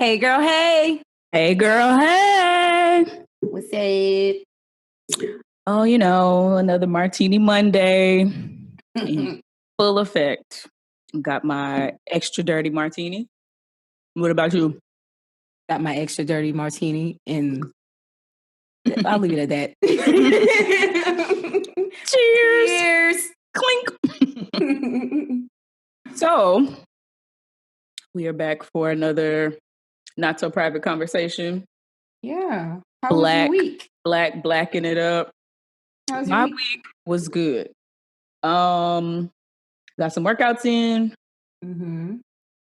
Hey girl, hey. Hey girl, hey. What's up? Oh, another Martini Monday in full effect. Got my extra dirty martini. What about you? Got my extra dirty martini and I'll leave it at that. Cheers. Clink. So, we are back for another not so private conversation. Yeah. How was your week? Blacking it up. My week was good. Got some workouts in. Mm-hmm.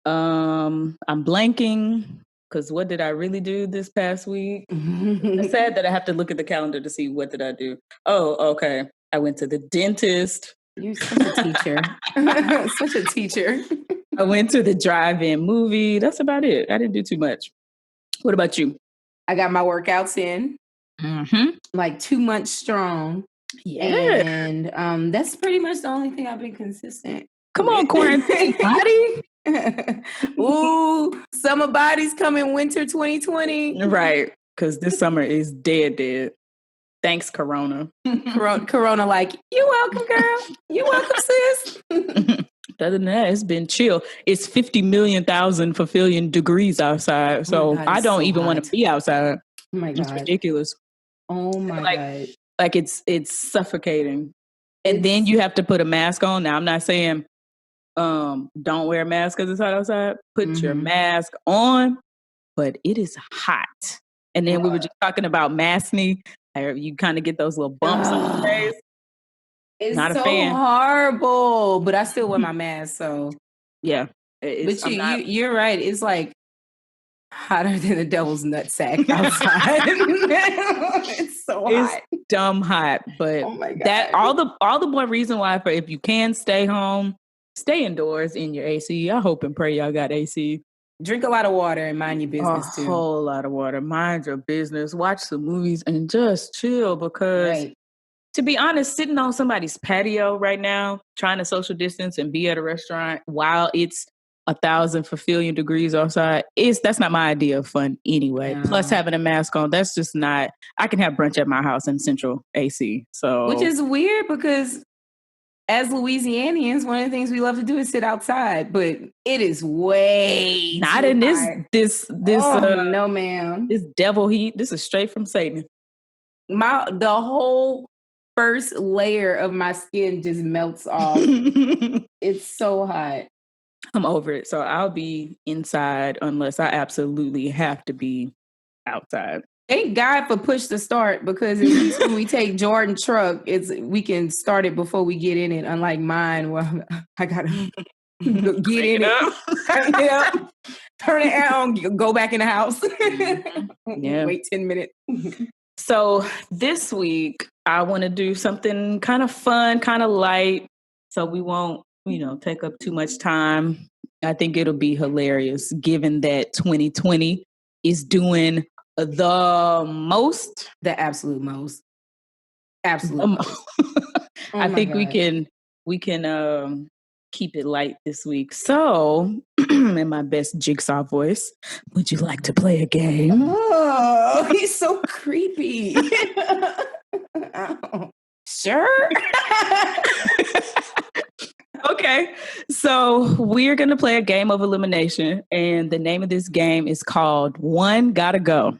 I'm blanking because what did I really do this past week? It's sad that I have to look at the calendar to see what did I do. Oh, okay. I went to the dentist. You're such a teacher. Such a teacher. I went to the drive-in movie. That's about it. I didn't do too much. What about you? I got my workouts in. Mm-hmm. Like 2 months strong. Yeah. And that's pretty much the only thing I've been consistent. Come on, quarantine body. Ooh, summer bodies coming winter 2020. Right, because this summer is dead. Thanks, Corona. Corona, like, you're welcome, girl. You're welcome, sis. Other than that, it's been chill. It's 50 million degrees outside. So God, I don't even want to be outside. Oh my God. It's ridiculous. Oh my God. Like it's suffocating. And then you have to put a mask on. Now, I'm not saying don't wear a mask because it's hot outside. Put your mask on, but it is hot. And then we were just talking about maskne. You kind of get those little bumps on your face. It's not so horrible, but I still wear my mask. So yeah, but you're right. It's like hotter than the devil's nutsack outside. It's so hot. It's dumb hot, but oh my God. That all the more reason why for if you can stay home, stay indoors in your AC. I hope and pray y'all got AC. Drink a lot of water and mind your business too. A whole lot of water. Mind your business. Watch some movies and just chill because to be honest, sitting on somebody's patio right now, trying to social distance and be at a restaurant while it's 1,000 degrees outside, that's not my idea of fun anyway. No. Plus having a mask on, that's just not, I can have brunch at my house in central AC. So, which is weird because as Louisianians, one of the things we love to do is sit outside, but it is way not in this no ma'am. This devil heat. This is straight from Satan. The whole first layer of my skin just melts off. It's so hot. I'm over it. So I'll be inside unless I absolutely have to be outside. Thank God for push to start, because at least when we take Jordan truck, we can start it before we get in it. Unlike mine, where I gotta get in it, turn it on, go back in the house, wait 10 minutes. So this week I want to do something kind of fun, kind of light, so we won't, take up too much time. I think it'll be hilarious, given that 2020 is doing the absolute most. I think God. we can keep it light this week. So in my best jigsaw voice, would you like to play a game? Oh, he's so creepy. Oh. Sure. Okay, so we're going to play a game of elimination, and the name of this game is called One Gotta Go.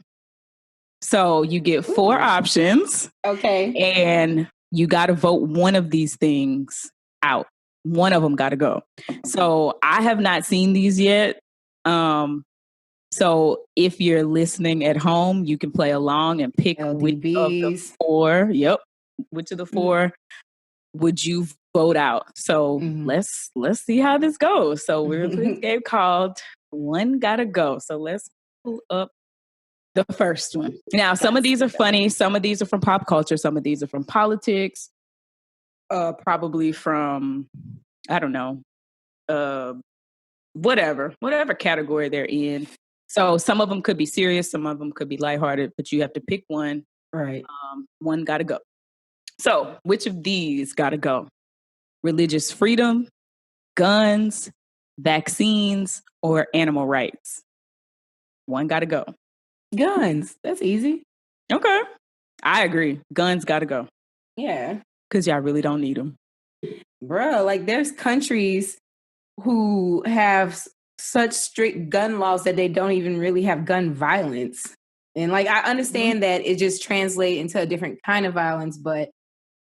So you get 4 options. Okay. And you got to vote one of these things out. One of them got to go. So I have not seen these yet. So if you're listening at home, you can play along and pick which of the 4. Yep. Which of the 4 would you vote out? So let's see how this goes. So we're playing a game called One Gotta Go. So let's pull up the first one. Now, some of these are funny. Some of these are from pop culture. Some of these are from politics. Probably from, I don't know, whatever category they're in. So some of them could be serious. Some of them could be lighthearted, but you have to pick one. Right. One gotta go. So which of these gotta go? Religious freedom, guns, vaccines, or animal rights? One gotta go. Guns. That's easy. Okay. I agree. Guns gotta go. Yeah. Because y'all really don't need them. Bro, like there's countries who have such strict gun laws that they don't even really have gun violence. And like, I understand that it just translates into a different kind of violence, but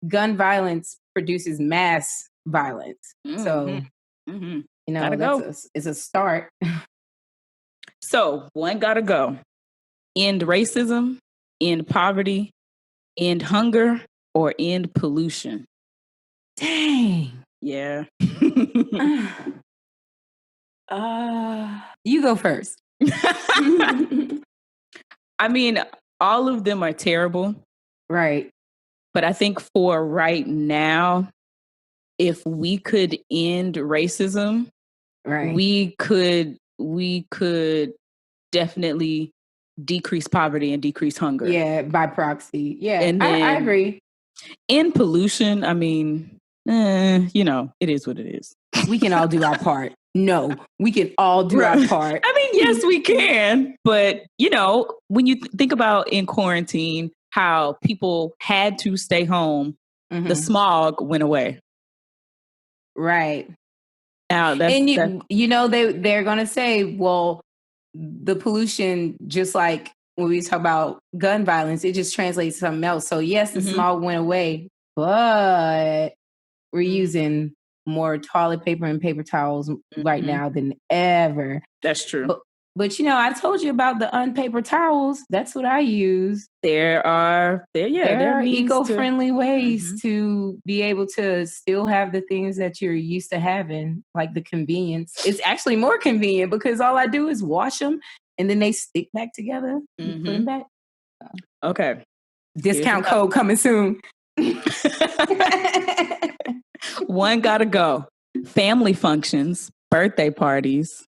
gun violence produces mass violence. So, you know, it's a start. So one gotta go. End racism, end poverty, end hunger, or end pollution. Dang. Yeah. You go first. I mean, all of them are terrible. Right. But I think for right now, if we could end racism, right, we could definitely decrease poverty and decrease hunger. Yeah, by proxy. Yeah, and then, I agree. In pollution, I mean, you know, it is what it is. We can all do our part. No, we can all do our part. I mean, yes, we can. But, you know, when you think about in quarantine, how people had to stay home, the smog went away. Right. Now, you know, they're going to say, well, the pollution, just like when we talk about gun violence, it just translates to something else. So yes, the smog went away, but we're using more toilet paper and paper towels right now than ever. That's true. But you know, I told you about the unpaper towels. That's what I use. There are eco-friendly ways to be able to still have the things that you're used to having, like the convenience. It's actually more convenient because all I do is wash them and then they stick back together. Put them back. Okay. Discount code coming soon. One gotta go. Family functions, birthday parties,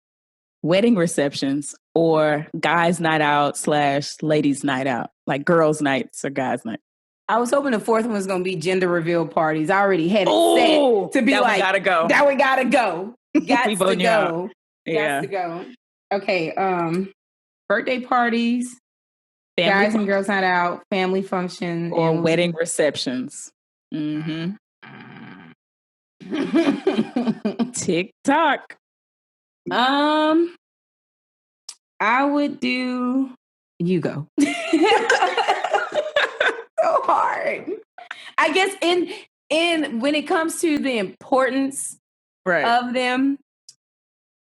wedding receptions, or guys' night out / ladies' night out, like girls' nights or guys' night. I was hoping the fourth one was going to be gender reveal parties. I already had it set to be that like, one gotta go. That one gotta go. Got to go. Yeah. Got to go. Okay. Birthday parties, family guys and girls night out, family function, or wedding receptions. TikTok. I would do. You go. So hard. I guess in when it comes to the importance of them,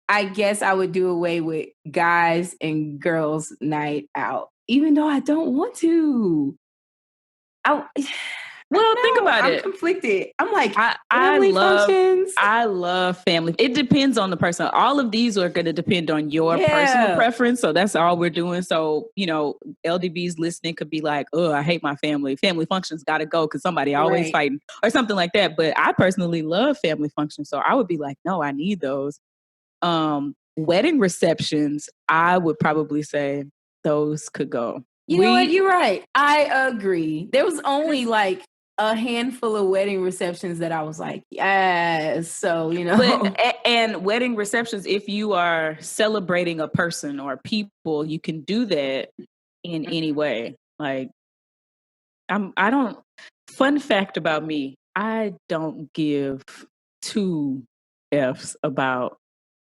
I guess I would do away with guys and girls night out, even though I don't want to. Well, think about it. I'm conflicted. I'm like, I love family. It depends on the person. All of these are going to depend on your personal preference. So that's all we're doing. So, you know, LDBs listening could be like, oh, I hate my family. Family functions got to go because somebody always fighting or something like that. But I personally love family functions. So I would be like, no, I need those. Wedding receptions, I would probably say those could go. You know what? You're right. I agree. There was only like a handful of wedding receptions that I was like, yes. So, you know. And wedding receptions, if you are celebrating a person or people, you can do that in any way. Like, fun fact about me, I don't give 2 F's about,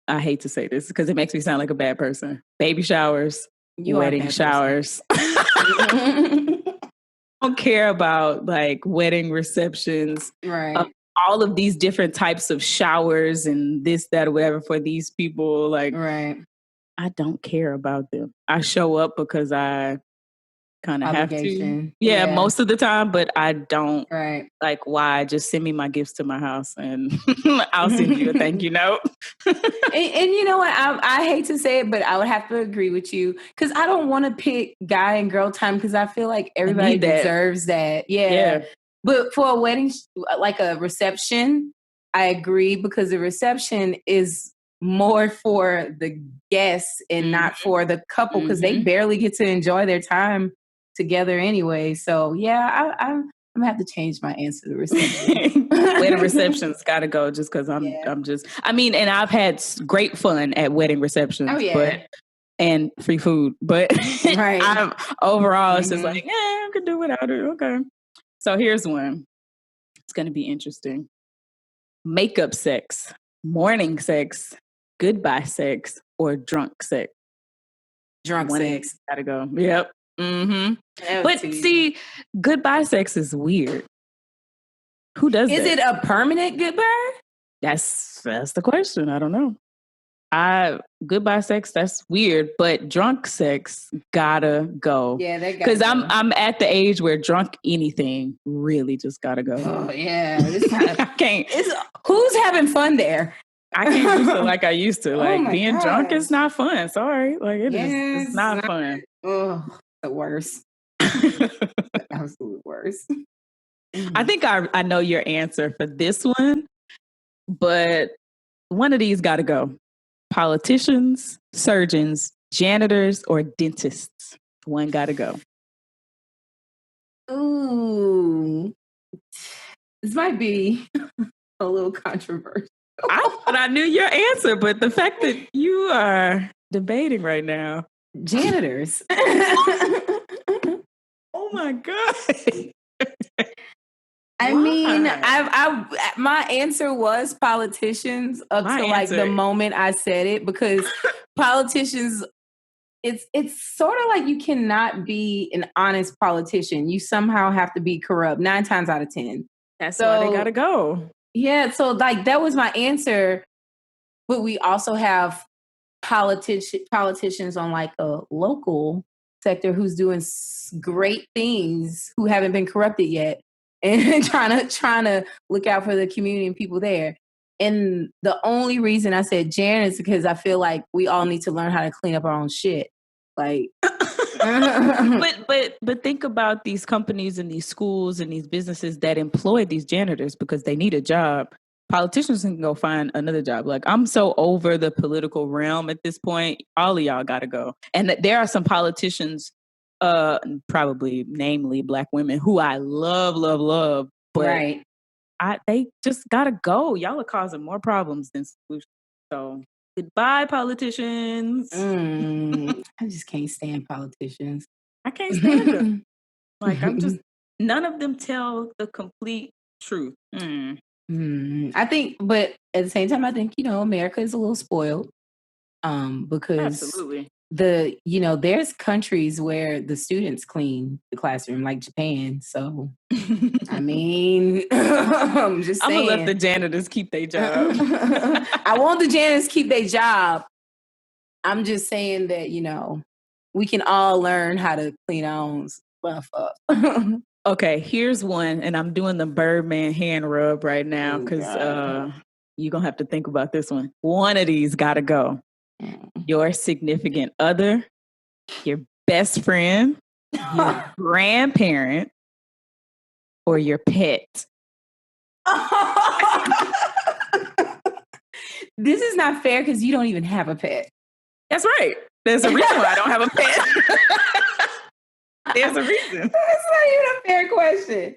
I hate to say this because it makes me sound like a bad person. Baby showers, wedding showers. I don't care about like wedding receptions, all of these different types of showers and this, that, or whatever for these people. Like, I don't care about them. I show up because I kind of have to. Yeah, most of the time, but I don't like why. Just send me my gifts to my house and I'll send you a thank you note. And you know what? I hate to say it, but I would have to agree with you because I don't want to pick guy and girl time because I feel like everybody deserves that. Yeah. But for a wedding, like a reception, I agree because the reception is more for the guests and not for the couple because they barely get to enjoy their time together anyway. So yeah, I'm gonna have to change my answer to reception. Wedding receptions gotta go just because I'm just, I mean, and I've had great fun at wedding receptions, but and free food. But right. Overall, it's just like, yeah, I can do without it. Okay. So here's one. It's going to be interesting. Makeup sex, morning sex, goodbye sex, or drunk sex? Drunk sex. Gotta go. Yep. Mm-hmm. But see, goodbye sex is weird. Who does that? Is it a permanent goodbye? That's the question. I don't know. Goodbye sex, that's weird, but drunk sex gotta go. Yeah, that because I'm at the age where drunk anything really just gotta go. Oh yeah, I can't. Who's having fun there? I can't do so like I used to. Like being drunk is not fun. Sorry, like it's not fun. Oh, the worst. The absolute worst. I think I know your answer for this one, but one of these gotta go. Politicians, surgeons, janitors, or dentists. One gotta go. Ooh. This might be a little controversial. I knew your answer, but the fact that you are debating right now. Janitors. Oh my God. I mean, my answer was politicians up to like the moment I said it, because politicians, it's sort of like you cannot be an honest politician. You somehow have to be corrupt 9 times out of 10. That's why they gotta go. Yeah, so like that was my answer. But we also have politicians on like a local sector who's doing great things, who haven't been corrupted yet, and trying to look out for the community and people there. And the only reason I said Jan is because I feel like we all need to learn how to clean up our own shit. Like, but think about these companies and these schools and these businesses that employ these janitors because they need a job. Politicians can go find another job. Like, I'm so over the political realm at this point. All of y'all got to go. And there are some politicians, probably namely Black women, who I love, but right. They just got to go. Y'all are causing more problems than solutions. So goodbye, politicians. I just can't stand politicians. I can't stand them. Like, none of them tell the complete truth. I think, but at the same time, I think, America is a little spoiled. Because absolutely, there's countries where the students clean the classroom, like Japan. So, I mean, I'm just saying. I'm gonna let the janitors keep their job. I want the janitors keep their job. I'm just saying that, we can all learn how to clean our own stuff up. Okay, here's one, and I'm doing the Birdman hand rub right now because you're going to have to think about this one. One of these got to go. Your significant other, your best friend, your grandparent, or your pet. This is not fair because you don't even have a pet. That's right. There's a reason why I don't have a pet. There's a reason. That's not even a fair question.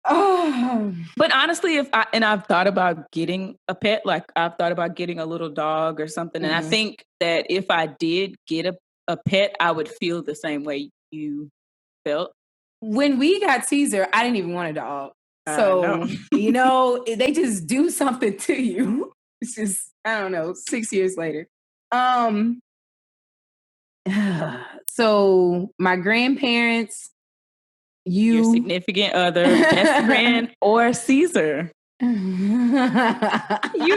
Oh. But honestly, I've thought about getting a pet, like I've thought about getting a little dog or something. And I think that if I did get a pet, I would feel the same way you felt. When we got Caesar, I didn't even want a dog. So, they just do something to you. It's just, I don't know, 6 years later. So my grandparents, your significant other, best friend, or Caesar. You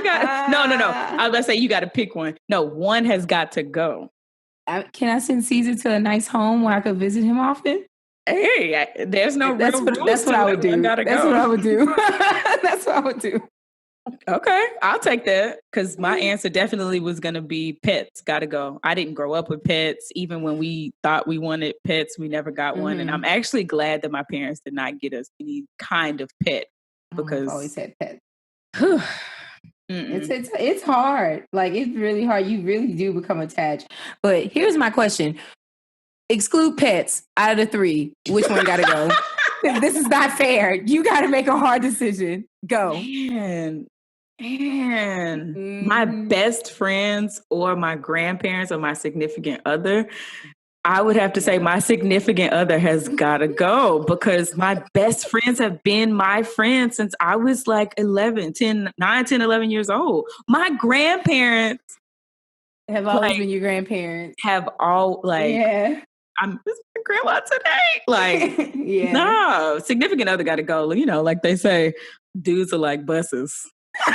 got no. I was about to say you got to pick one. No, one has got to go. Can I send Caesar to a nice home where I could visit him often? Hey, there's no that's real what, rules. That's what I would do. That's what I would do. That's what I would do. Okay, I'll take that because my answer definitely was going to be pets. Got to go. I didn't grow up with pets. Even when we thought we wanted pets, we never got one. And I'm actually glad that my parents did not get us any kind of pet because I've always had pets. It's hard. Like, it's really hard. You really do become attached. But here's my question. Exclude pets out of the 3. Which one got to go? This is not fair. You got to make a hard decision. Go. Man. And my best friends or my grandparents or my significant other, I would have to say my significant other has got to go because my best friends have been my friends since I was like 9, 10, 11 years old. My grandparents have always been your grandparents. Have all I'm just my grandma today. Like, no, significant other got to go. You know, like they say, dudes are like buses.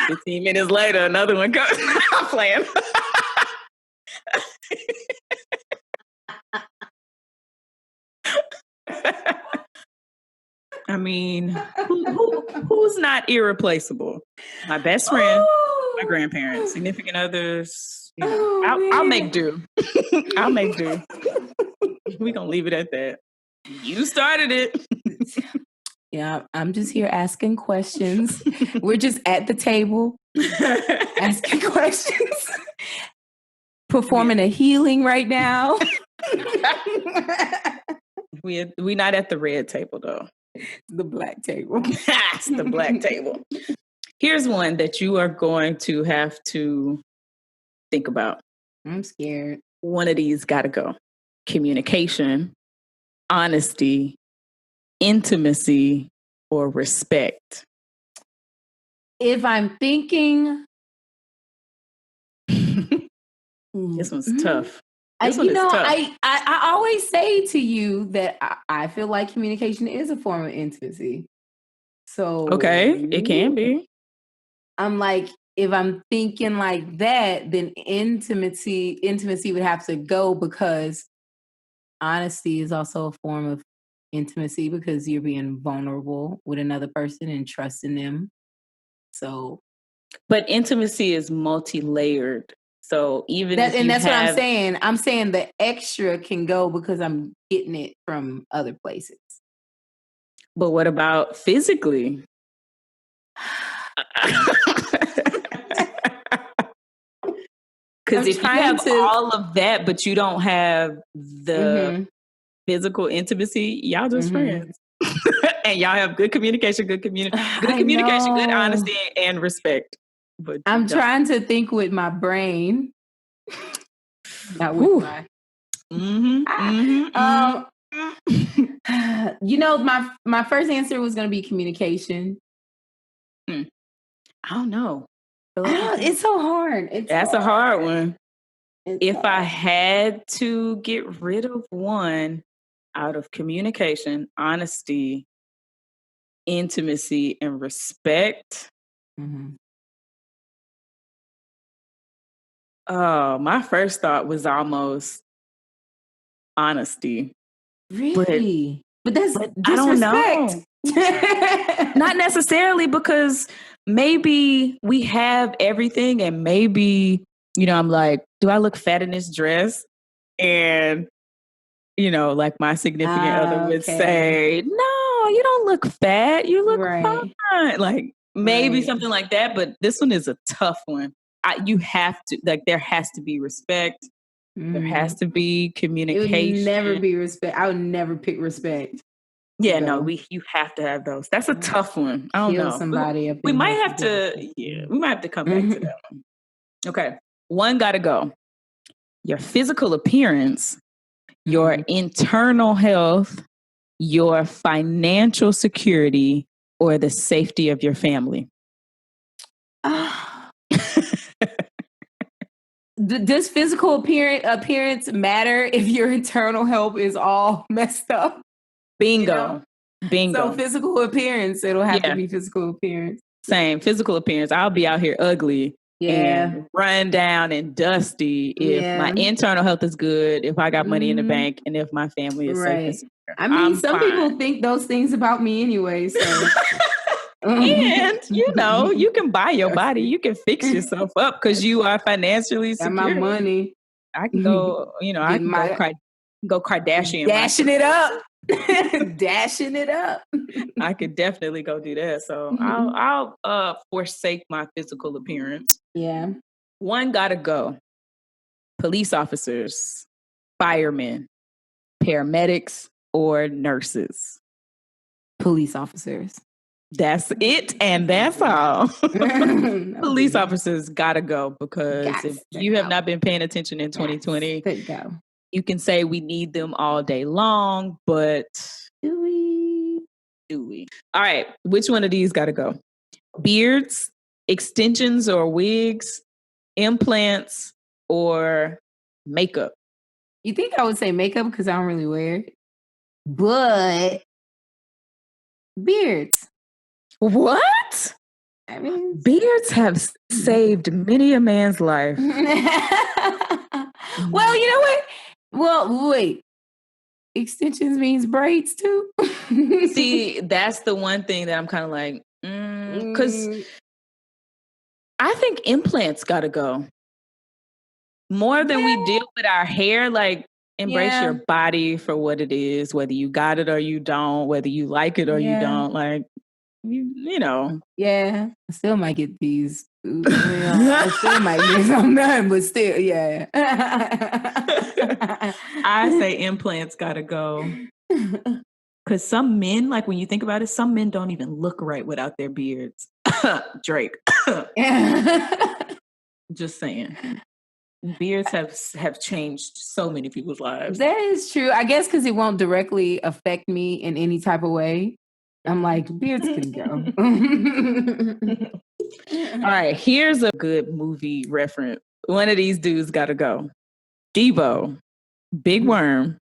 15 minutes later, another one goes. I'm playing. I mean, who's not irreplaceable? My best friend, my grandparents, significant others. You know, I'll make do. I'll make do. We're going to leave it at that. You started it. Yeah, I'm just here asking questions. We're just at the table asking questions. Performing a healing right now. We not at the red table though. The black table. It's the black table. Here's one that you are going to have to think about. I'm scared. One of these got to go. Communication, honesty, intimacy, or respect. If I'm thinking... This one's tough. I always say to you that I feel like communication is a form of intimacy. So okay, it can be. I'm like, if I'm thinking like that, then intimacy would have to go because honesty is also a form of intimacy because you're being vulnerable with another person and trusting them. So, but intimacy is multi-layered. So even that's what I'm saying. I'm saying the extra can go because I'm getting it from other places. But what about physically? Because if you have all of that, but you don't have the physical intimacy, y'all just friends. And y'all have good communication, good honesty, and respect. But I'm trying to think with my brain. Not with my... you know, my first answer was going to be communication. I don't know. It's so hard. That's a hard one. If I had to get rid of one out of communication, honesty, intimacy, and respect. Oh, my first thought was almost honesty. Really? But that's disrespect. I don't know. Not necessarily, because maybe we have everything and maybe, you know, I'm like, do I look fat in this dress? And, you know, like my significant other would say, no, you don't look fat. You look fine. Like maybe something like that. But this one is a tough one. You have to, like, there has to be respect. There has to be communication. It would never be respect. I would never pick respect. Yeah, no, you have to have those. That's a tough one. I don't know. Somebody we might have to, we might have to come back to that one. Okay. One got to go. Your physical appearance, your internal health, your financial security, or the safety of your family. Does physical appearance matter if your internal health is all messed up? Bingo. You know? So Bingo. physical appearance, it'll have to be physical appearance. Same, physical appearance. I'll be out here ugly and run down and dusty if my internal health is good, if I got money in the bank, and if my family is safe and secure. I mean, some people think those things about me anyway, so... And, you know, you can buy your body. You can fix yourself up because you are financially secure. Got my money. I can go, you know, I can go Kardashian. Dashing it up. Dashing it up. I could definitely go do that. So I'll forsake my physical appearance. Yeah. One gotta go. Police officers, firemen, paramedics, or nurses. Police officers. That's it, and that's all. Police officers gotta go because if you have not been paying attention in 2020, you can say we need them all day long, but do we? All right, which one of these gotta go? Beards, extensions or wigs, implants, or makeup? You think I would say makeup because I don't really wear it, but beards. What? I mean, beards have saved many a man's life. Well, you know what? Well, wait. Extensions means braids too. See, that's the one thing that I'm kind of like, because I think implants gotta go. More than we deal with our hair, like embrace your body for what it is, whether you got it or you don't, whether you like it or you don't. Like, you know. Yeah, I still might get these. I still might get some done, but still, yeah. I say implants gotta go. Because some men, like when you think about it, some men don't even look right without their beards. Drake. Just saying. Beards have changed so many people's lives. That is true. I guess because it won't directly affect me in any type of way. I'm like, beards can go. All right, here's a good movie reference. One of these dudes got to go. Devo, Big Worm,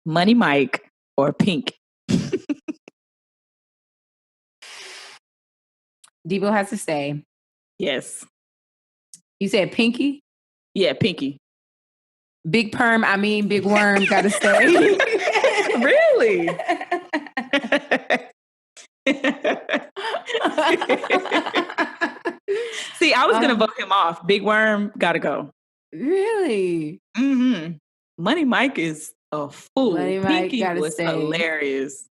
Money Mike, or Pink? Devo has to stay. Yes. You said Pinky? Yeah, Pinky. Big Perm, Big Worm got to stay. Really? See, I was going to vote him off. Big Worm got to go. Really? Mm-hmm. Money Mike is a fool. Pinky was hilarious.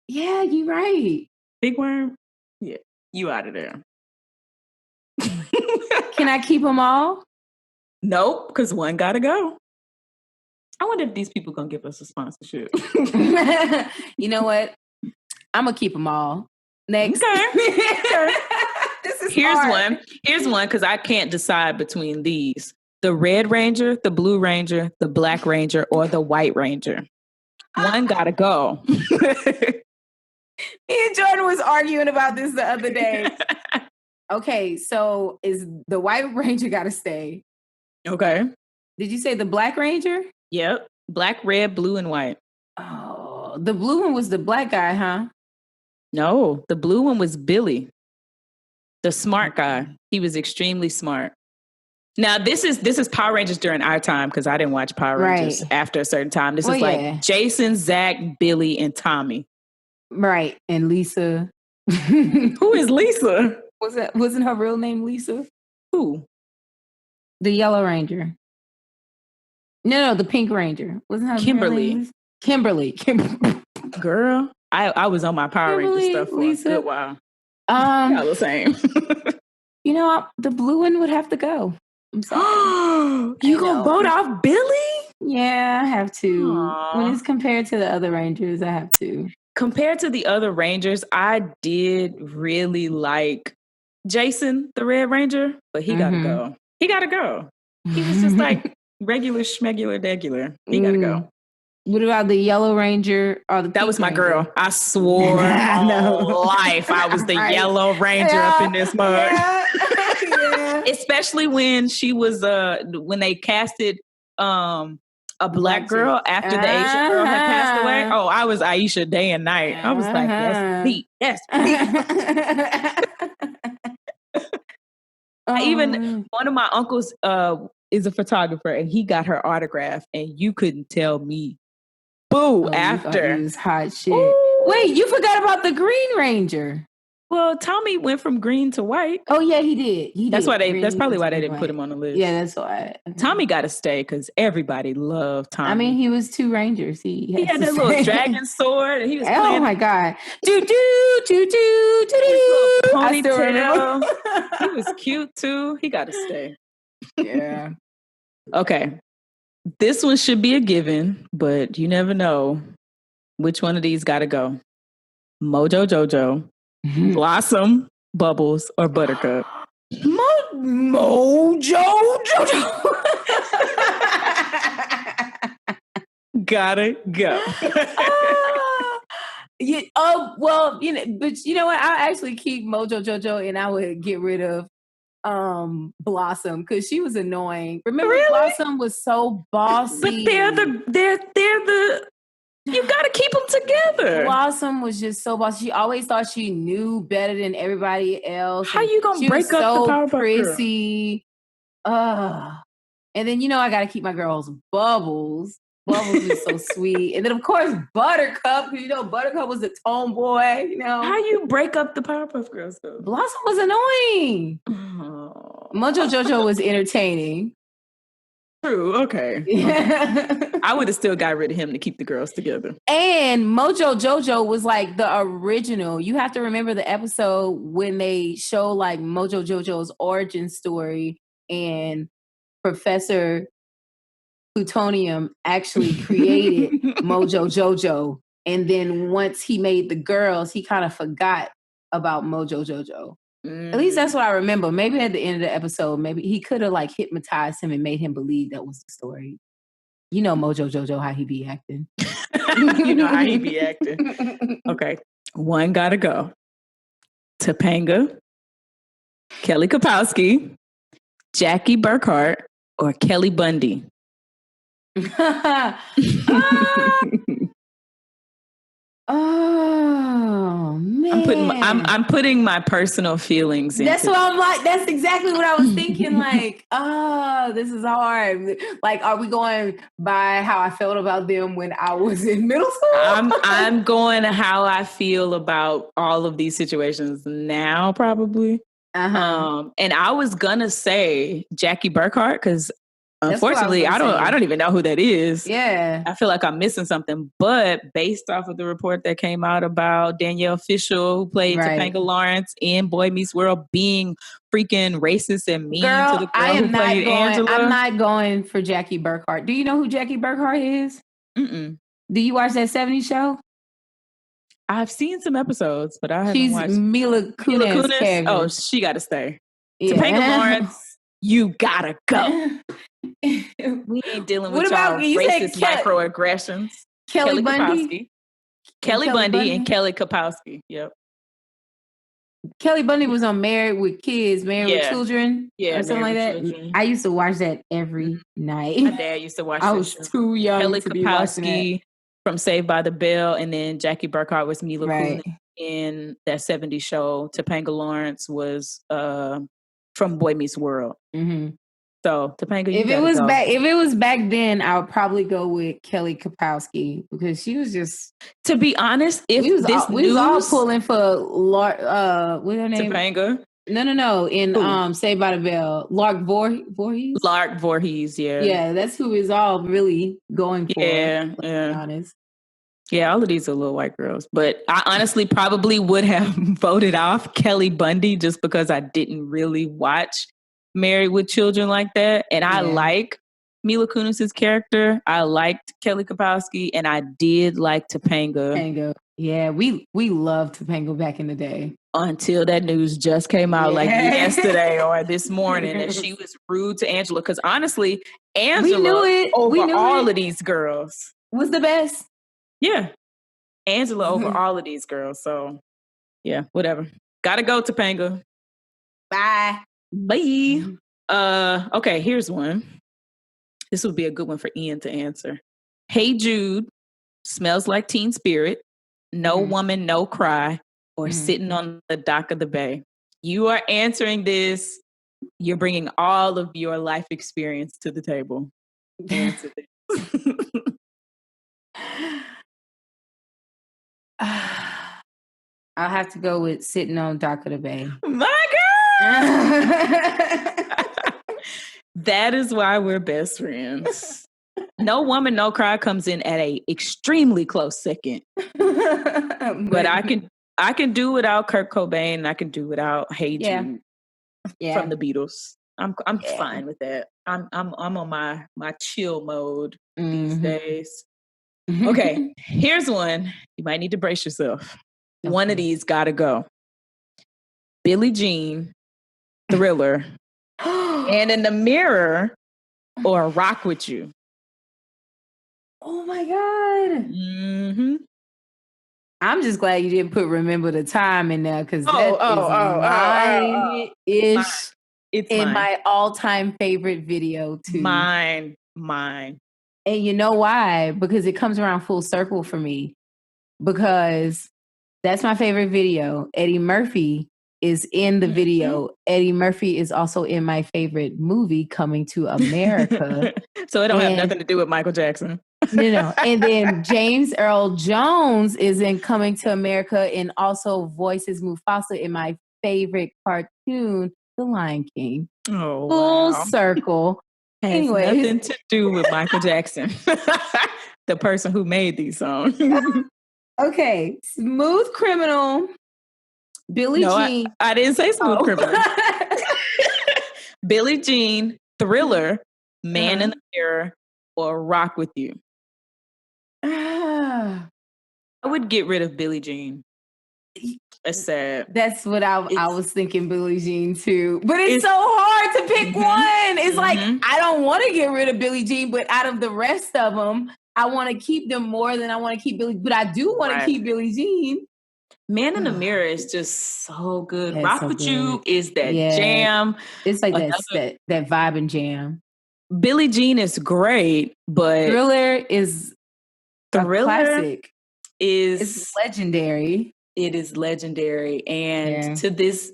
Yeah, you're right. Big Worm? Yeah, you out of there. Can I keep them all? Nope, because one got to go. I wonder if these people going to give us a sponsorship. You know what? I'm going to keep them all. Next. Okay. This is Here's hard. one. Here's one because I can't decide between these. The Red Ranger, the Blue Ranger, the Black Ranger, or the White Ranger. One got to go. Me and Jordan was arguing about this the other day. Okay, so is the White Ranger got to stay? Okay. Did you say the Black Ranger? Yep. Black, red, blue, and white. Oh, the blue one was the black guy, huh? No, the blue one was Billy, the smart guy. He was extremely smart. Now, this is Power Rangers during our time because I didn't watch Power Rangers after a certain time. This is like Jason, Zach, Billy, and Tommy. Right, and Lisa. Who is Lisa? Wasn't her real name Lisa? Who? The Yellow Ranger. No, the Pink Ranger. Wasn't her Kimberly? Real name Kimberly. Girl, I was on my Power Ranger stuff for a good while. Y'all the same. You know, the blue one would have to go. I'm sorry. You gonna vote off Billy? Yeah, I have to. Aww. When it's compared to the other Rangers, I have to. Compared to the other Rangers, I did really like Jason, the Red Ranger, but he gotta go. He gotta go. He was just like regular schmegular degular. He gotta go. What about the Yellow Ranger or the Pink That was my Ranger? Girl. I swore all life I was the Yellow Ranger up in this mug. Yeah. Especially when she was when they casted a black girl after the Asian girl had passed away. Oh, I was Aisha day and night. I was like, that's me. That's me. Even one of my uncles is a photographer and he got her autograph and you couldn't tell me after. It was hot shit. Ooh. Wait, you forgot about the Green Ranger. Well, Tommy went from green to white. Oh yeah, he did. That's probably why they didn't put him on the list. Yeah, that's why. Tommy got to stay because everybody loved Tommy. He was two Rangers. He had that little dragon sword. And he was oh my god! Do do do do do. Ponytail. He was cute too. He got to stay. Yeah. Okay. This one should be a given, but you never know which one of these got to go. Mojo Jojo, Blossom, Bubbles, or Buttercup? Mojo Jojo. Gotta go. Yeah, but you know what? I actually keep Mojo Jojo, and I would get rid of Blossom because she was annoying. Remember, really? Blossom was so bossy. But they're the. You gotta keep them together. Blossom was just so bossy. She always thought she knew better than everybody else. How you gonna break up the Powerpuff prissy. And then I gotta keep my girls Bubbles. Bubbles was so sweet. And then of course Buttercup, because Buttercup was the tomboy, How you break up the Powerpuff Girls though? Blossom was annoying. Oh. Mojo Jojo was entertaining. True, okay. I would have still got rid of him to keep the girls together. And Mojo Jojo was like the original. You have to remember the episode when they show like Mojo Jojo's origin story, and Professor Plutonium actually created Mojo Jojo. And then once he made the girls, he kind of forgot about Mojo Jojo. At least that's what I remember. Maybe at the end of the episode, maybe he could have like hypnotized him and made him believe that was the story. Mojo Jojo, how he be acting. How he be acting. Okay. One gotta go. Topanga, Kelly Kapowski, Jackie Burkhart, or Kelly Bundy? Oh man! I'm putting my personal feelings in. That's what I'm like. That's exactly what I was thinking. Like, this is hard. Like, are we going by how I felt about them when I was in middle school? I'm going how I feel about all of these situations now, probably. And I was gonna say Jackie Burkhart because unfortunately I don't even know who that is. Yeah, I feel like I'm missing something. But based off of the report that came out about Danielle Fishel, who played Topanga Lawrence in Boy Meets World, being freaking racist and mean to the girl who played Angela. I'm not going for Jackie Burkhart. Do you know who Jackie Burkhart is? Mm-mm. Do you watch that 70s show? I've seen some episodes, but I haven't watched. She's Mila Kunis. Oh, she got to stay. Yeah. Topanga Lawrence, you gotta go. We ain't dealing with y'all racist microaggressions. Kelly Bundy? Kapowski. Kelly Bundy and Kelly Kapowski. Yep. Kelly Bundy was on Married with Children. Yeah. Or something like that. Children. I used to watch that every night. My dad used to watch I was too young Kelly to Kapowski be watching that. From Saved by the Bell, and then Jackie Burkhart was Mila Kunis in that 70s show. Topanga Lawrence was from Boy Meets World. Mm-hmm. So Topanga, if it was back then, I would probably go with Kelly Kapowski because she was just. To be honest, if we was all pulling for what's her name? Topanga. No. In Saved by the Bell, Lark Voorhees. Lark Voorhees, yeah. Yeah, that's who is all really going for. Yeah. To be honest. Yeah, all of these are little white girls. But I honestly probably would have voted off Kelly Bundy just because I didn't really watch Married with Children like that. And I like Mila Kunis' character. I liked Kelly Kapowski, and I did like Topanga. Yeah, we loved Topanga back in the day. Until that news just came out like yesterday or this morning that she was rude to Angela. Because honestly, Angela over all of these girls was the best. Yeah. Angela over all of these girls. So yeah, whatever. Gotta go, Topanga. Bye. Okay, here's one. This would be a good one for Ian to answer. Hey Jude, Smells Like Teen Spirit, No Woman, No Cry, or Sitting on the Dock of the Bay. You are answering this. You're bringing all of your life experience to the table. Answer this. I'll have to go with Sitting on Dock of the Bay. My God! That is why we're best friends. No Woman, No Cry comes in at a extremely close second. But I can do without Kurt Cobain, and I can do without Hey Jude from the Beatles. I'm fine with that. I'm on my chill mode these days. Okay, here's one. You might need to brace yourself. Okay. One of these gotta go. Billie Jean, Thriller, and in the Mirror, or Rock With You. Oh my God. Mm-hmm. I'm just glad you didn't put Remember the Time in there, because that is mine-ish. It's in my all-time favorite video too. Mine. And you know why? Because it comes around full circle for me. Because that's my favorite video. Eddie Murphy is in the video. Eddie Murphy is also in my favorite movie, Coming to America. So it don't have nothing to do with Michael Jackson. No. And then James Earl Jones is in Coming to America and also voices Mufasa in my favorite cartoon, The Lion King. Oh, full circle. Has nothing to do with Michael Jackson, the person who made these songs. Okay, Smooth Criminal, Billie Jean. I didn't say Smooth Criminal. Billie Jean, Thriller, Man in the Mirror, or Rock With You. I would get rid of Billie Jean. That's sad. That's what I was thinking, Billie Jean too. But it's so hard to pick one. It's like, I don't want to get rid of Billie Jean, but out of the rest of them, I want to keep them more than I want to keep Billie. But I do want to keep Billie Jean. Man in the Mirror is just so good. Rock With You is that jam. It's like that vibe and jam. Billie Jean is great, but Thriller is a classic. It's legendary. It is legendary, and to this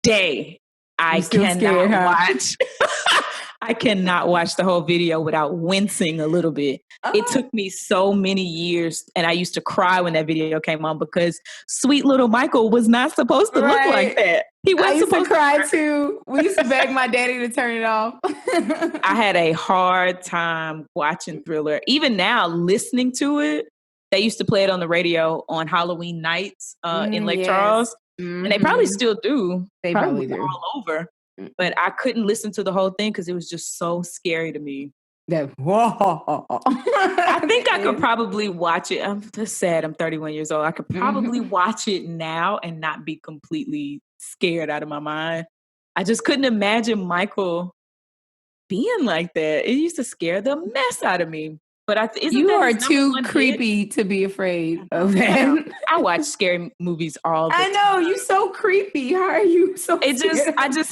day, I cannot watch. I cannot watch the whole video without wincing a little bit. It took me so many years, and I used to cry when that video came on because sweet little Michael was not supposed to look like that. He was supposed to cry too. We used to beg my daddy to turn it off. I had a hard time watching Thriller. Even now, listening to it. They used to play it on the radio on Halloween nights in Lake Charles. And they probably still do. They probably do. All over. But I couldn't listen to the whole thing because it was just so scary to me. I think I could probably watch it. I'm just sad. I'm 31 years old. I could probably watch it now and not be completely scared out of my mind. I just couldn't imagine Michael being like that. It used to scare the mess out of me. But you are too creepy to be afraid of that. I watch scary movies all the time. I know, you're so creepy. How are you so scared?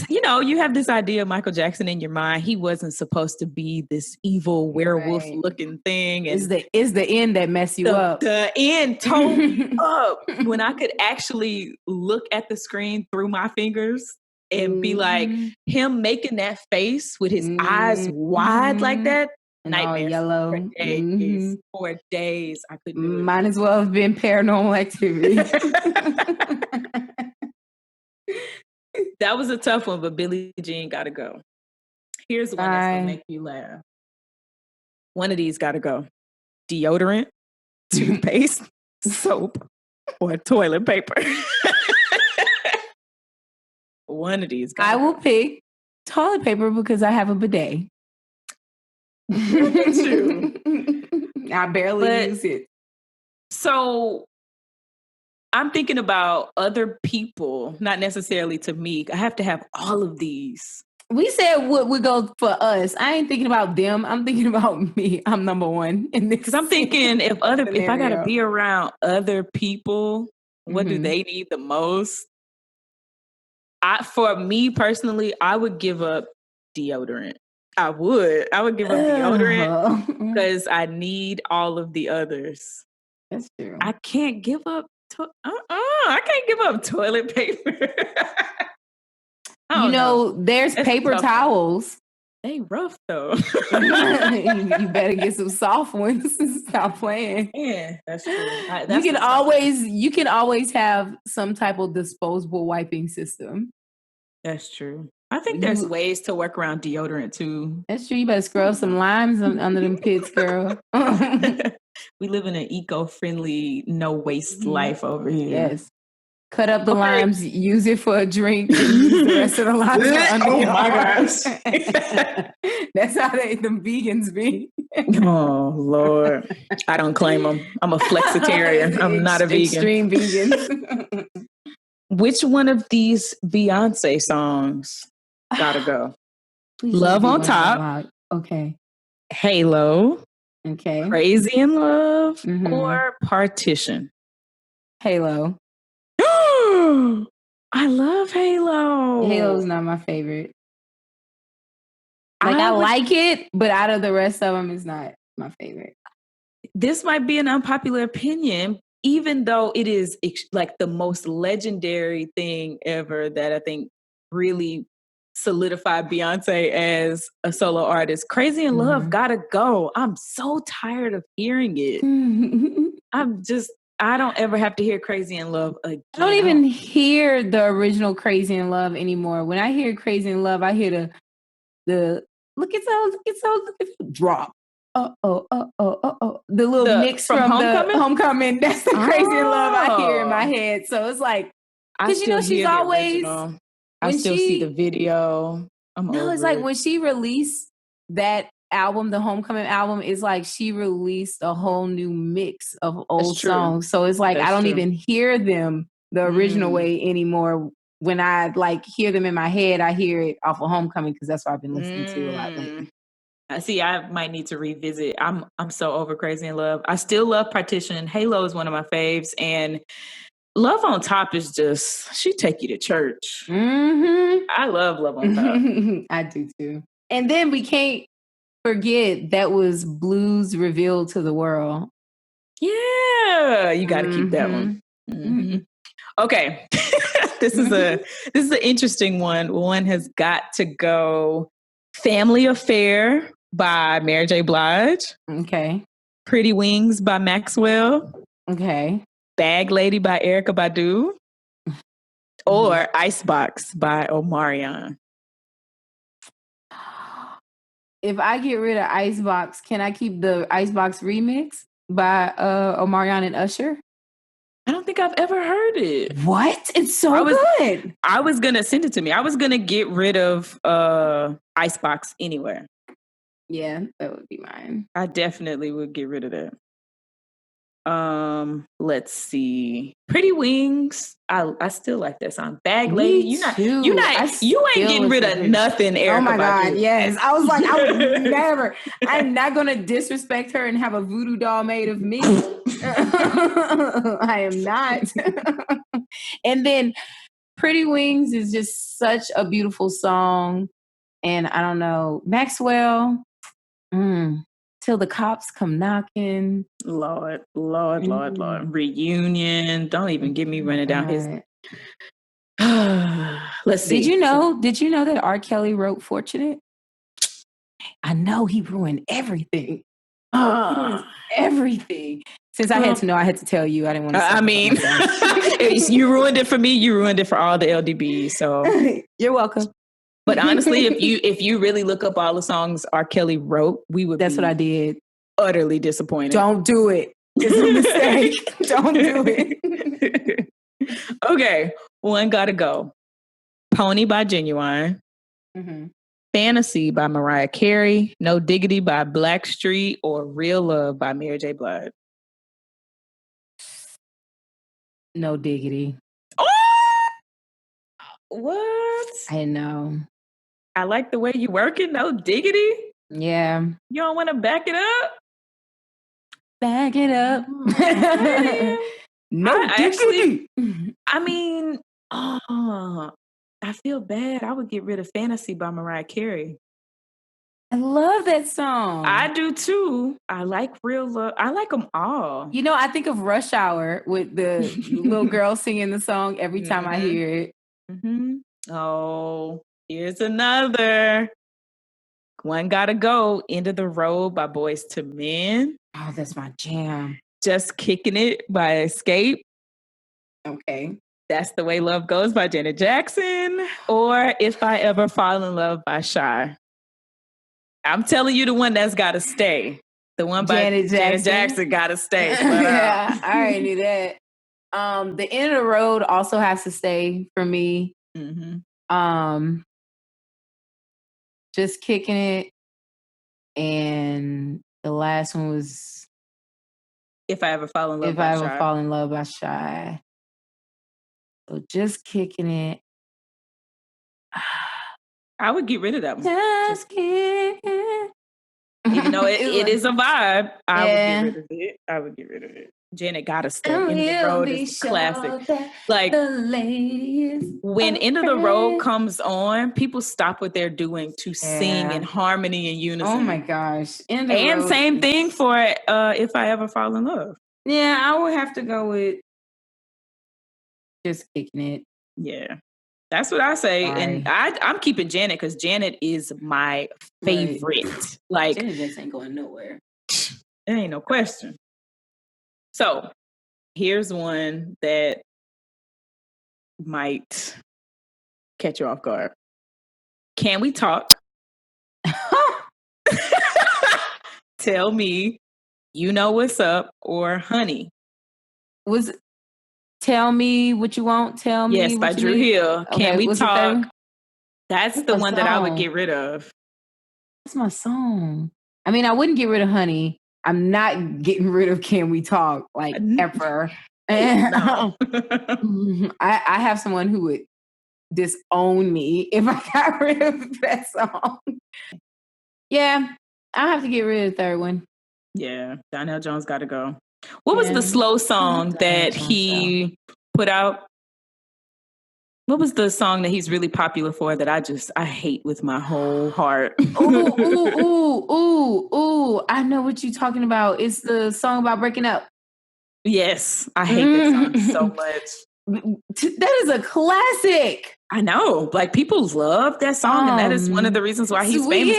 You have this idea of Michael Jackson in your mind. He wasn't supposed to be this evil werewolf looking thing. And it's the end that messed you up. The end tore me up. When I could actually look at the screen through my fingers and be like, him making that face with his eyes wide like that. Nightmare yellow for days. I couldn't do it. Might as well have been Paranormal Activity. That was a tough one, but Billie Jean gotta go. Here's one that's gonna make you laugh. One of these gotta go. Deodorant, toothpaste, soap, or toilet paper. One of these I will pick toilet paper because I have a bidet. I barely use it. So I'm thinking about other people, not necessarily to me. I have to have all of these. We said what would go for us. I ain't thinking about them. I'm thinking about me. I'm number one in this. Because I'm thinking if I gotta be around other people, what do they need the most? For me personally, I would give up deodorant. I would give up deodorant because I need all of the others. That's true. I can't give up. I can't give up toilet paper. There's paper towels. They rough though. You better get some soft ones. Stop playing. Yeah, that's true. You can always have some type of disposable wiping system. That's true. I think there's ways to work around deodorant too. That's true. You better scrub some limes under them pits, girl. We live in an eco-friendly, no waste life over here. Yes. Cut up the limes, use it for a drink, and use the rest of the limes under oh my gosh. That's how them vegans be. Oh, Lord. I don't claim them. I'm a flexitarian. I'm not a vegan. Extreme vegans. Which one of these Beyonce songs gotta go? Love on Top. Okay. Halo. Okay. Crazy in Love or Partition? Halo. I love Halo. Halo's not my favorite. Like I like it, but out of the rest of them, it's not my favorite. This might be an unpopular opinion, even though it is like the most legendary thing ever that I think really solidified Beyonce as a solo artist. Crazy in Love gotta go. I'm so tired of hearing it. I don't ever have to hear Crazy in Love again. I don't even hear the original Crazy in Love anymore. When I hear Crazy in Love, I hear the look at drop. The little mix from Homecoming. That's the Crazy in Love I hear in my head. So it's like, because she's always. I still see the video. It's like when she released that album, the Homecoming album, is like she released a whole new mix of old songs. So it's like I don't even hear them the original way anymore. When I like hear them in my head, I hear it off of Homecoming because that's what I've been listening to a lot lately. See, I might need to revisit. I'm so over Crazy in Love. I still love Partition. Halo is one of my faves, and Love on Top is just, she take you to church. I love Love on Top. I do too. And then we can't forget that was Blues Revealed to the World. Yeah, you got to keep that one. Okay, this is an interesting one. One has got to go. Family Affair by Mary J. Blige. Okay. Pretty Wings by Maxwell. Okay. Bag Lady by Erykah Badu. Or Icebox by Omarion. If I get rid of Icebox, can I keep the Icebox remix by Omarion and Usher? I don't think I've ever heard it. What? It's so good. I was going to send it to me. I was going to get rid of Icebox anywhere. Yeah, that would be mine. I definitely would get rid of that. Let's see. Pretty Wings. I still like that song. Bag Lady. You ain't getting rid of nothing, Erykah. Oh my God, yes. I was like, I would never. I'm not gonna disrespect her and have a voodoo doll made of me. I am not. And then Pretty Wings is just such a beautiful song. And I don't know, Maxwell. Till the Cops Come Knocking. Lord. Reunion. Don't even get me running down his. Let's see. Did you know that R. Kelly wrote Fortunate? I know he ruined everything. Everything. Since I had to know, I had to tell you. I didn't want to. I mean, you ruined it for me. You ruined it for all the LDBs. So you're welcome. But honestly, if you really look up all the songs R. Kelly wrote, we would. That's what I did. Utterly disappointed. Don't do it. It's a mistake. Don't do it. Okay, one gotta go. Pony by Genuine. Fantasy by Mariah Carey. No Diggity by Blackstreet, or Real Love by Mary J. Blige. No Diggity. Oh! What? I know. I like the way you working. No Diggity. Yeah. You don't want to back it up? Back it up. No Diggity. I mean, I feel bad. I would get rid of Fantasy by Mariah Carey. I love that song. I do too. I like Real Love. I like them all. You know, I think of Rush Hour with the little girl singing the song every time I hear it. Oh, here's another. One gotta go. End of the Road by Boys to Men. Oh, that's my jam. Just Kicking It by Escape. Okay. That's the Way Love Goes by Janet Jackson. Or If I Ever Fall in Love by Shy. I'm telling you the one that's got to stay. The one by Janet Jackson got to stay. Yeah, I already knew that. The End of the Road also has to stay for me. Just Kicking It. And the last one was If I Ever Fall in Love by Shy. If I Ever Fall in Love by Shy. So just kicking it. I would get rid of that one. Just kicking. Even though it is a vibe, I would get rid of it. I would get rid of it. Janet gotta stay. End of the Road is classic. Like when End of the Road comes on, people stop what they're doing to sing in harmony and unison. Oh my gosh. And same thing for If I Ever Fall in Love. Yeah, I would have to go with Just Kicking It. Yeah. That's what I say. Sorry. And I'm keeping Janet because Janet is my favorite. Right. Like Janet just ain't going nowhere. There ain't no question. So here's one that might catch you off guard. Can we talk? Tell me you know what's up, or honey. Tell me what you want. Tell me. Yes, by Drew Hill. Okay, Can we talk? That's the one that I would get rid of. That's my song. I mean, I wouldn't get rid of honey. I'm not getting rid of Can We Talk, like ever. No. I have someone who would disown me if I got rid of that song. Yeah, I'll have to get rid of the third one. Yeah, Donnell Jones got to go. What was the slow song that he put out? What was the song that he's really popular for that I hate with my whole heart? Ooh. I know what you're talking about. It's the song about breaking up. Yes, I hate that song so much. That is a classic. I know. Like, people love that song, and that is one of the reasons why he's famous.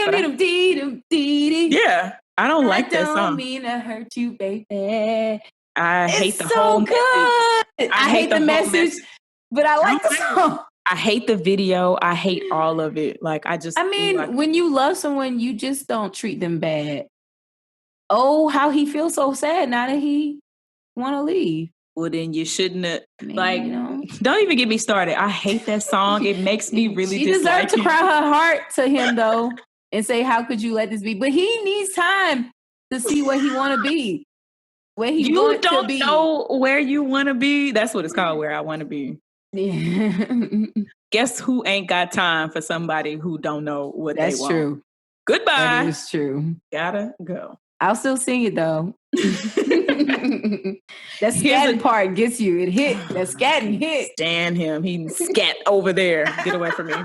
Yeah, I don't like that song. I don't mean to hurt you, baby. I hate the whole message. I hate the message, but I like the song. I hate the video. I hate all of it. Like, I mean, when you love someone, you just don't treat them bad. Oh, how he feels so sad now that he want to leave. Well, then you shouldn't have. Don't even get me started. I hate that song. It makes me really She deserved to cry her heart to him, though, and say, how could you let this be? But he needs time to see where he want to be. Where he want to be. You don't know where you want to be? That's what it's called, where I want to be. Yeah. Guess who ain't got time for somebody who don't know what they want? That's true. Goodbye. That is true. Gotta go. I'll still sing it, though. That scatting part gets you. It hit. That scatting hit. Stand him. He scat over there. Get away from me.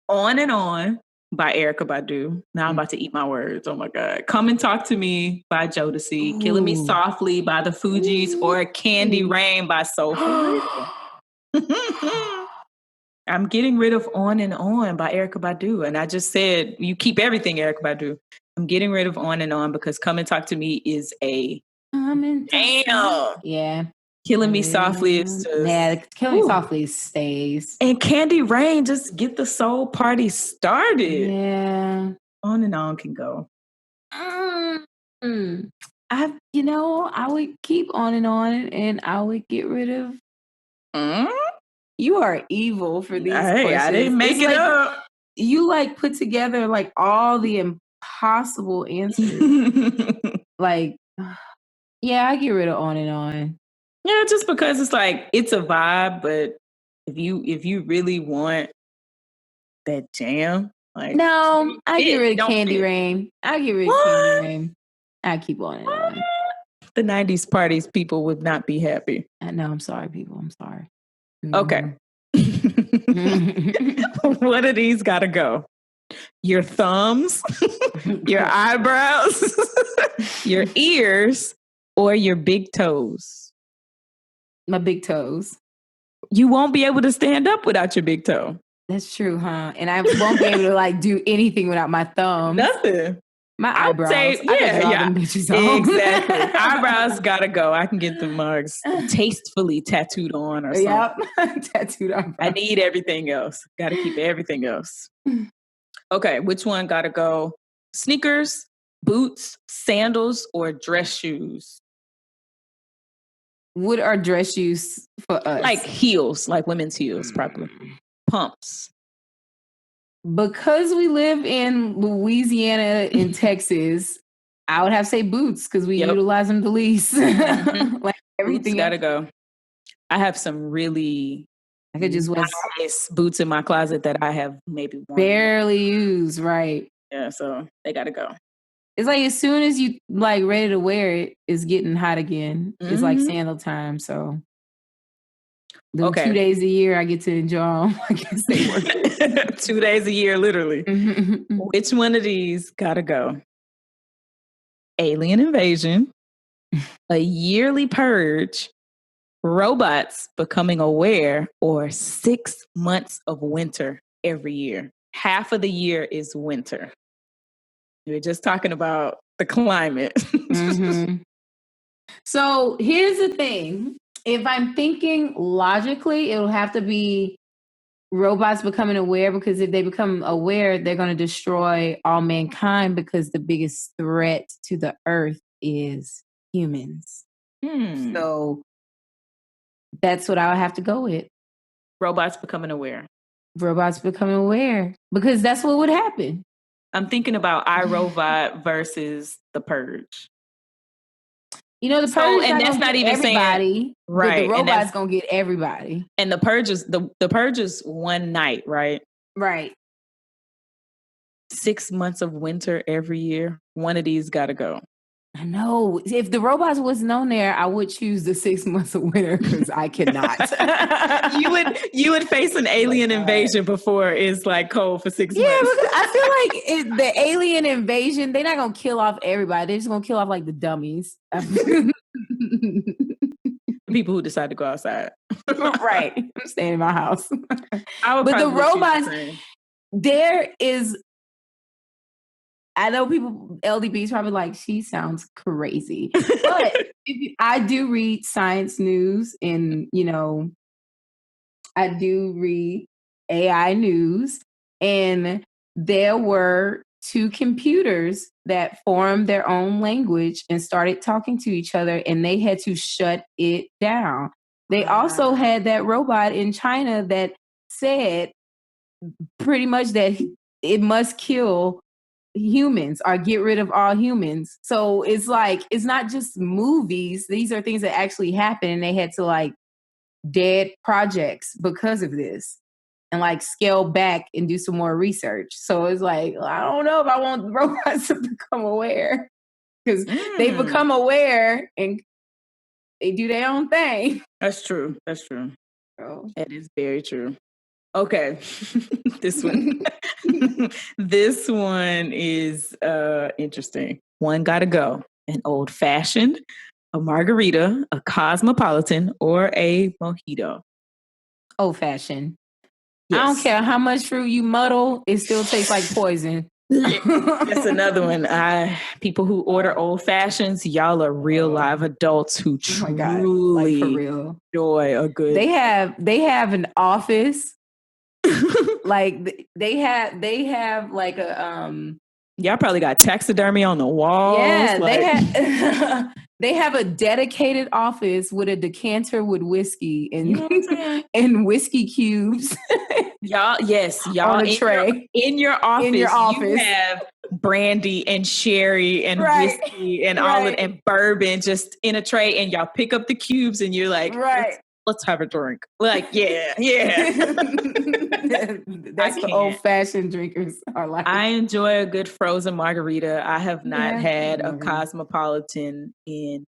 On and On by Erykah Badu. Now I'm about to eat my words. Oh my God. Come and Talk to Me by Jodeci. Killing Me Softly by the Fugees. Or Candy Rain by Soulful. I'm getting rid of On and On by Erykah Badu. And I just said, you keep everything, Erykah Badu. I'm getting rid of On and On because Come and Talk to Me is a damn. Yeah. Killing Me Softly is just... Yeah, Killing Me Softly stays. And Candy Rain, just get the soul party started. Yeah. On and On can go. I would keep On and I would get rid of... You are evil for these questions. I didn't make it up. You put together all the impossible answers. I get rid of On and On. Yeah, just because it's it's a vibe, but if you really want that jam, no, I get rid of Candy Rain. I get rid of Candy Rain. I keep On and On. The 90s parties people would not be happy. I know. I'm sorry, people. I'm sorry. Okay. What of these gotta go? Your thumbs, your eyebrows, your ears, or your big toes? My big toes. You won't be able to stand up without your big toe. That's true, huh? And I won't be able to do anything without my thumbs. Nothing. My eyebrows. Exactly. Eyebrows gotta go. I can get the mugs tastefully tattooed on or something. Yep. Tattooed on. I need everything else. Gotta keep everything else. Okay, which one gotta go? Sneakers, boots, sandals, or dress shoes? What are dress shoes for us? Heels, women's heels, probably. Pumps. Because we live in Louisiana and Texas, I would have to say boots because we utilize them the least. Everything got to go. I have some really nice boots in my closet that I have maybe worn. Barely used, right? Yeah, so they gotta go. It's like as soon as you like ready to wear it, it's getting hot again. It's like sandal time, so. The 2 days a year I get to enjoy them. I guess they work. 2 days a year, literally. Which one of these gotta go? Alien invasion, a yearly purge, robots becoming aware, or 6 months of winter every year. Half of the year is winter. We're just talking about the climate. So here's the thing. If I'm thinking logically, it'll have to be robots becoming aware, because if they become aware, they're going to destroy all mankind, because the biggest threat to the earth is humans. So that's what I'll have to go with. Robots becoming aware. Robots becoming aware, because that's what would happen. I'm thinking about iRobot versus The Purge. You know, the purge, and that's not even everybody, saying, right? But the robot's gonna get everybody. And the purge is the purge is one night, right? Right. 6 months of winter every year. One of these got to go. I know. If the robots wasn't on there, I would choose the 6 months of winter, because I cannot. you would face an alien invasion before it's like cold for 6 months. Yeah, because I feel like the alien invasion, they're not gonna kill off everybody. They're just gonna kill off like the dummies. People who decide to go outside. Right. I'm staying in my house. But the robots, there is. I know people, LDB's probably like, she sounds crazy. But I do read science news, and, you know, I do read AI news, and there were 2 computers that formed their own language and started talking to each other, and they had to shut it down. They also had that robot in China that said pretty much that it must kill humans or get rid of all humans. So it's like, it's not just movies. These are things that actually happen, and they had to like dead projects because of this, and like scale back and do some more research. So it's like, I don't know if I want robots to become aware, because they become aware and they do their own thing. That's true. That's true. Oh. That is very true. Okay. This one. This one is interesting. One gotta go. An old fashioned, a margarita, a cosmopolitan, or a mojito. Old fashioned. Yes. I don't care how much fruit you muddle, it still tastes like poison. That's another one. People who order old fashions, y'all are real live adults who truly like, for real, enjoy a good. They have an office. Like they have like a y'all probably got taxidermy on the walls. Yeah, like. They have a dedicated office with a decanter with whiskey and you know and whiskey cubes. Y'all on a tray in your office. You have brandy and sherry and whiskey and all of and bourbon just in a tray, and y'all pick up the cubes and you're like, let's have a drink. Like, yeah. That's what old-fashioned drinkers are like. I enjoy a good frozen margarita. I have not had a cosmopolitan in...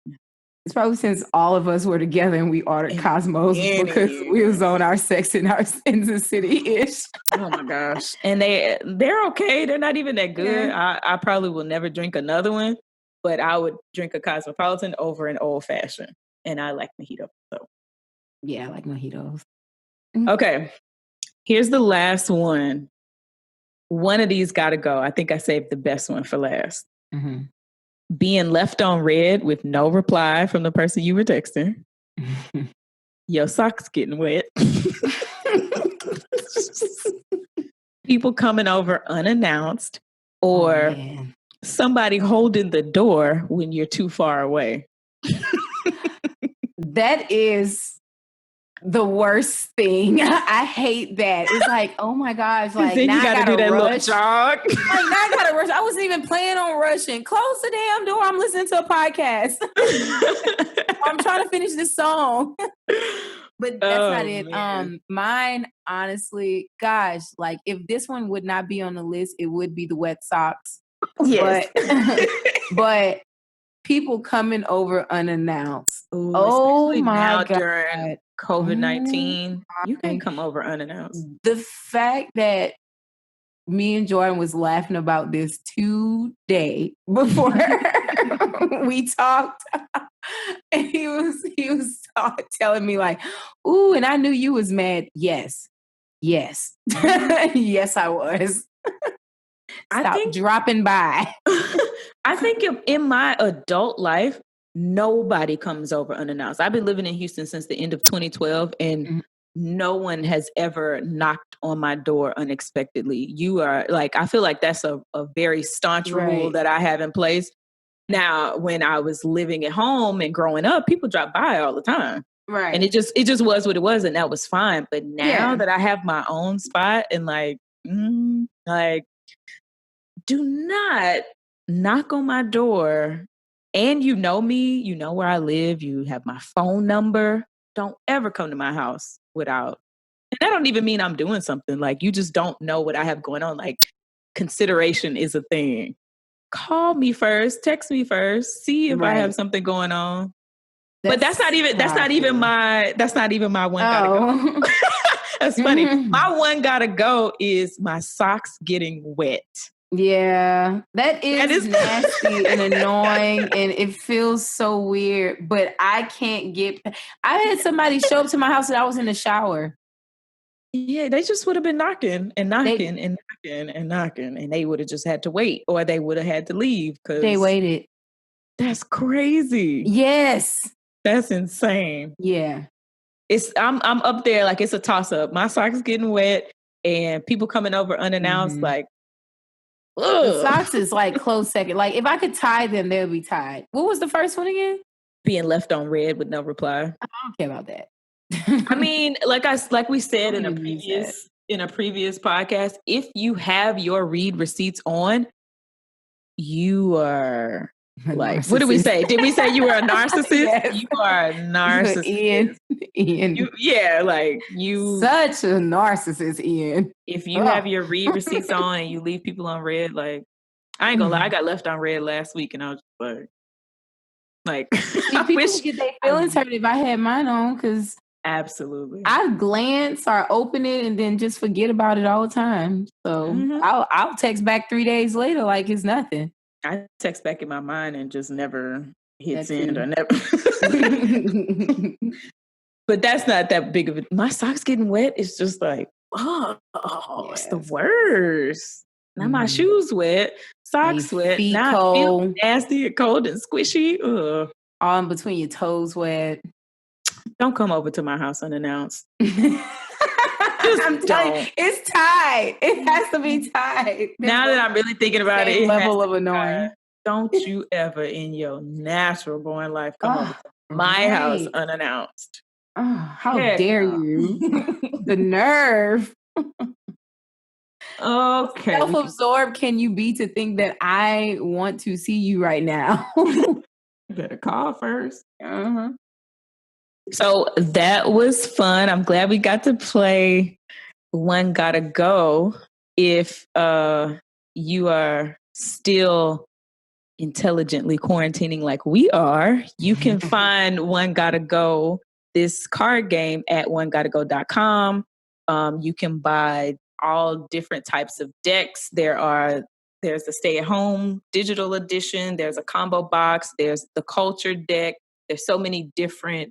It's probably since all of us were together and we ordered Cosmos because we was on our Sex in the City-ish. Oh my gosh. And they're okay. They're not even that good. Yeah. I probably will never drink another one, but I would drink a cosmopolitan over an old-fashioned. And I like mojito, so... Yeah, I like mojitos. Okay. Here's the last one. One of these got to go. I think I saved the best one for last. Mm-hmm. Being left on red with no reply from the person you were texting. Your socks getting wet. People coming over unannounced, or somebody holding the door when you're too far away. That is the worst thing. I hate that. It's like, oh my gosh, like now I gotta do that rush. Jog. Like now I gotta rush. I wasn't even planning on rushing. Close the damn door. I'm listening to a podcast. I'm trying to finish this song. But that's not it. Mine, honestly, gosh, like if this one would not be on the list, it would be the wet socks. Yes. But people coming over unannounced. Ooh, oh my God. During COVID-19, you can come over unannounced. The fact that me and Jordan was laughing about this today before we talked. And he was telling me like, ooh, and I knew you was mad. Yes. Yes, I was. Stop dropping by. I think in my adult life, nobody comes over unannounced. I've been living in Houston since the end of 2012, and no one has ever knocked on my door unexpectedly. You are like, I feel like that's a very staunch rule that I have in place. Now, when I was living at home and growing up, people drop by all the time. Right. And it just was what it was, and that was fine. But now that I have my own spot and do not knock on my door, and you know me, you know where I live, you have my phone number. Don't ever come to my house without. And that don't even mean I'm doing something. Like, you just don't know what I have going on. Like, consideration is a thing. Call me first, text me first, see if I have something going on. But that's not even my one gotta go. That's funny. My one gotta go is my socks getting wet. Yeah, that is nasty and annoying, and it feels so weird. But I can't I had somebody show up to my house and I was in the shower. Yeah, they just would have been knocking, and they would have just had to wait, or they would have had to leave because they waited. That's crazy. Yes, that's insane. Yeah, I'm up there like it's a toss up. My socks getting wet, and people coming over unannounced. Like, ugh. The socks is like close second. Like if I could tie them, they would be tied. What was the first one again? Being left on red with no reply. I don't care about that. I mean, like we said in a previous podcast, if you have your read receipts on, you are like, what did we say? Did we say you were a narcissist? Yes. You are a narcissist. Ian. You such a narcissist, Ian. If you have your read receipts on and you leave people on red, like, I ain't gonna lie, I got left on red last week and I was just like people get their feelings hurt if I had mine on, because absolutely I glance or open it and then just forget about it all the time. So I'll text back 3 days later like it's nothing. I text back in my mind and just never hit send or never. But that's not that big of a. My socks getting wet is just like, it's the worst. Now my shoes wet, socks wet. Now I feel nasty and cold and squishy. Ugh. All in between your toes wet. Don't come over to my house unannounced. I'm telling you, it's tied. It has to be tied. Now that I'm really thinking about it, level of annoying. Don't you ever in your natural born life come over to my house unannounced. Oh, how dare you? The nerve. Okay. Self-absorbed can you be to think that I want to see you right now? You better call first. So that was fun. I'm glad we got to play One Gotta Go. If you are still intelligently quarantining like we are, you can find One Gotta Go, this card game, at onegottago.com. You can buy all different types of decks. There's the stay-at-home digital edition. There's a combo box. There's the culture deck. There's so many different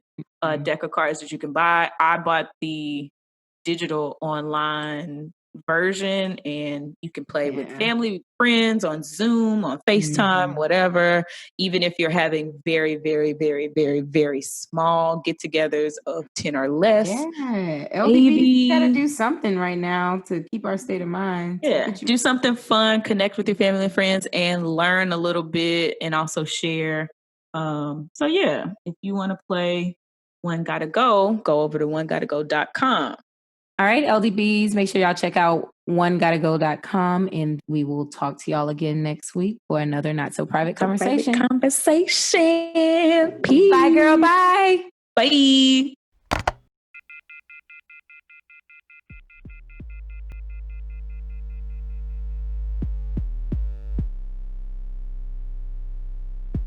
deck of cards that you can buy. I bought the digital online version, and you can play with family, friends on Zoom, on FaceTime, whatever. Even if you're having very, very, very, very, very small get-togethers of 10 or less. Yeah, LDB got to do something right now to keep our state of mind. Yeah, do something fun, connect with your family and friends, and learn a little bit, and also share. So yeah, if you want to play One Gotta Go, go over to onegottago.com. All right, LDBs, make sure y'all check out onegottago.com, and we will talk to y'all again next week for another Not So Private Conversation. Peace. Bye, girl. Bye. Bye.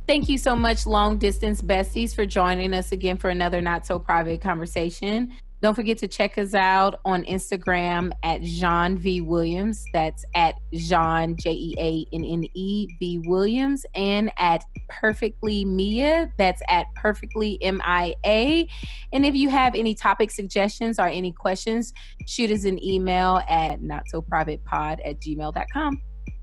Thank you so much, long distance besties, for joining us again for another Not So Private conversation. Don't forget to check us out on Instagram at Jeanne V. Williams. That's at Jeanne, JeAnne V. Williams, and at perfectlyMia. That's at perfectlyMia. And if you have any topic suggestions or any questions, shoot us an email at notsoprivatepod@gmail.com.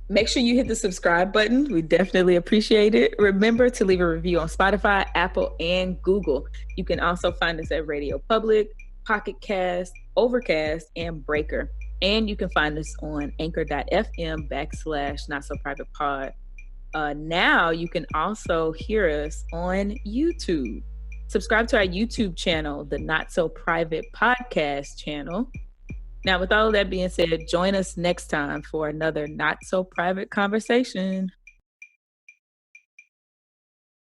Make sure you hit the subscribe button. We definitely appreciate it. Remember to leave a review on Spotify, Apple, and Google. You can also find us at Radio Public, Pocket Cast, Overcast, and Breaker. And you can find us on anchor.fm/NotSoPrivatePod. Now you can also hear us on YouTube. Subscribe to our YouTube channel, the Not So Private Podcast channel. Now, with all of that being said, join us next time for another Not So Private conversation.